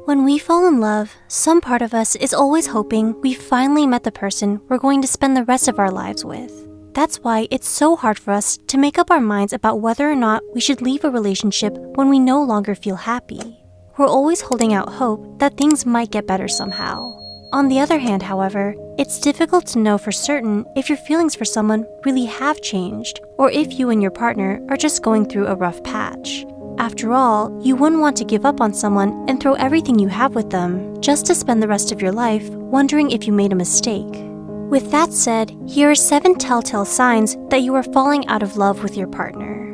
When we fall in love, some part of us is always hoping we finally met the person we're going to spend the rest of our lives with. That's why it's so hard for us to make up our minds about whether or not we should leave a relationship when we no longer feel happy. We're always holding out hope that things might get better somehow. On the other hand, however, it's difficult to know for certain if your feelings for someone really have changed, or if you and your partner are just going through a rough patch. After all, you wouldn't want to give up on someone and throw everything you have with them just to spend the rest of your life wondering if you made a mistake. With that said, here are 7 telltale signs that you are falling out of love with your partner.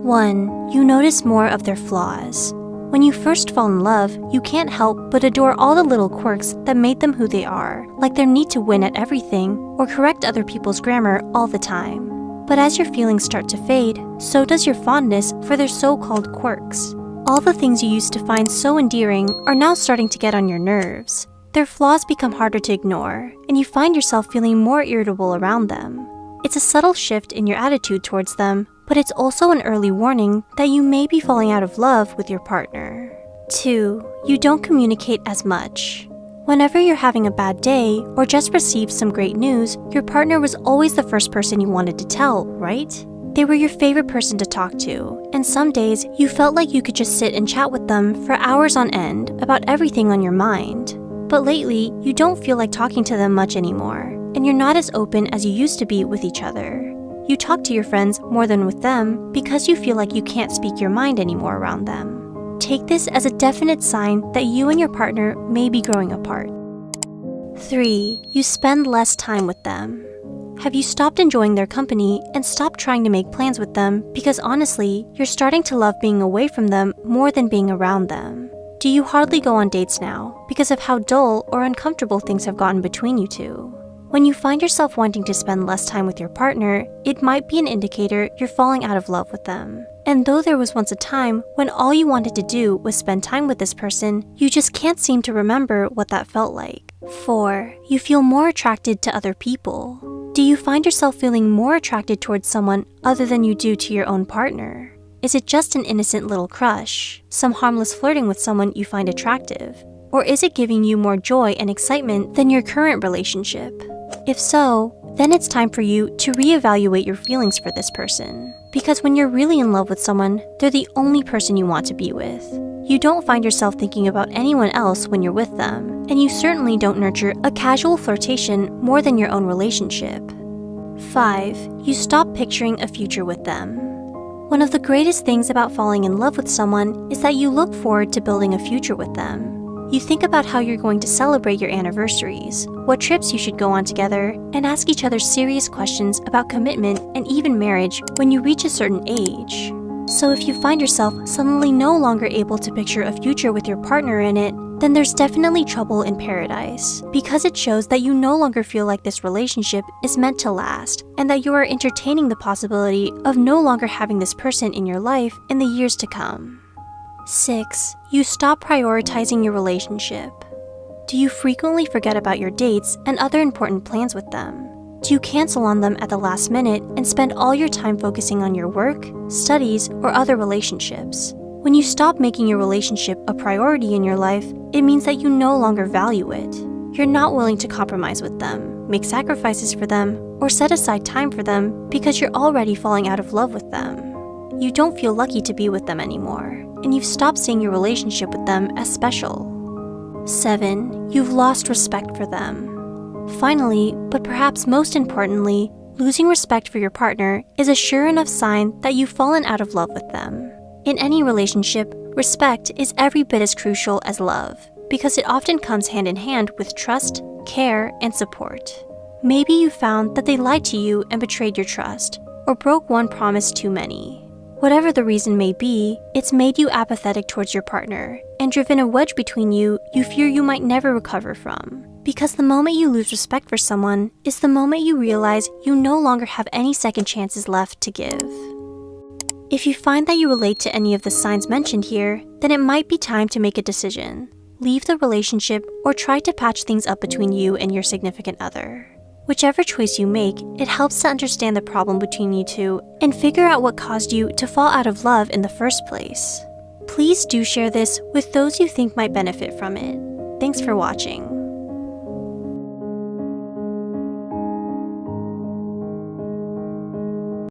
1. You notice more of their flaws. When you first fall in love, you can't help but adore all the little quirks that made them who they are, like their need to win at everything or correct other people's grammar all the time. But as your feelings start to fade, so does your fondness for their so-called quirks. All the things you used to find so endearing are now starting to get on your nerves. Their flaws become harder to ignore, and you find yourself feeling more irritable around them. It's a subtle shift in your attitude towards them, but it's also an early warning that you may be falling out of love with your partner. 2. You don't communicate as much. Whenever you're having a bad day or just received some great news, your partner was always the first person you wanted to tell, right? They were your favorite person to talk to, and some days you felt like you could just sit and chat with them for hours on end about everything on your mind. But lately, you don't feel like talking to them much anymore, and you're not as open as you used to be with each other. You talk to your friends more than with them because you feel like you can't speak your mind anymore around them. Take this as a definite sign that you and your partner may be growing apart. 3. You spend less time with them. Have you stopped enjoying their company and stopped trying to make plans with them because honestly, you're starting to love being away from them more than being around them? Do you hardly go on dates now because of how dull or uncomfortable things have gotten between you two? When you find yourself wanting to spend less time with your partner, it might be an indicator you're falling out of love with them. And though there was once a time when all you wanted to do was spend time with this person, you just can't seem to remember what that felt like. 4. You feel more attracted to other people. Do you find yourself feeling more attracted towards someone other than you do to your own partner? Is it just an innocent little crush, some harmless flirting with someone you find attractive? Or is it giving you more joy and excitement than your current relationship? If so, then it's time for you to reevaluate your feelings for this person. Because when you're really in love with someone, they're the only person you want to be with. You don't find yourself thinking about anyone else when you're with them, and you certainly don't nurture a casual flirtation more than your own relationship. 5. You stop picturing a future with them. One of the greatest things about falling in love with someone is that you look forward to building a future with them. You think about how you're going to celebrate your anniversaries, what trips you should go on together, and ask each other serious questions about commitment and even marriage when you reach a certain age. So if you find yourself suddenly no longer able to picture a future with your partner in it, then there's definitely trouble in paradise, because it shows that you no longer feel like this relationship is meant to last, and that you are entertaining the possibility of no longer having this person in your life in the years to come. 6. You stop prioritizing your relationship. Do you frequently forget about your dates and other important plans with them? Do you cancel on them at the last minute and spend all your time focusing on your work, studies, or other relationships? When you stop making your relationship a priority in your life, it means that you no longer value it. You're not willing to compromise with them, make sacrifices for them, or set aside time for them because you're already falling out of love with them. You don't feel lucky to be with them anymore, and you've stopped seeing your relationship with them as special. 7. You've lost respect for them. Finally, but perhaps most importantly, losing respect for your partner is a sure enough sign that you've fallen out of love with them. In any relationship, respect is every bit as crucial as love, because it often comes hand in hand with trust, care, and support. Maybe you found that they lied to you and betrayed your trust, or broke one promise too many. Whatever the reason may be, it's made you apathetic towards your partner and driven a wedge between you fear you might never recover from. Because the moment you lose respect for someone is the moment you realize you no longer have any second chances left to give. If you find that you relate to any of the signs mentioned here, then it might be time to make a decision. Leave the relationship or try to patch things up between you and your significant other. Whichever choice you make, it helps to understand the problem between you two and figure out what caused you to fall out of love in the first place. Please do share this with those you think might benefit from it. Thanks for watching.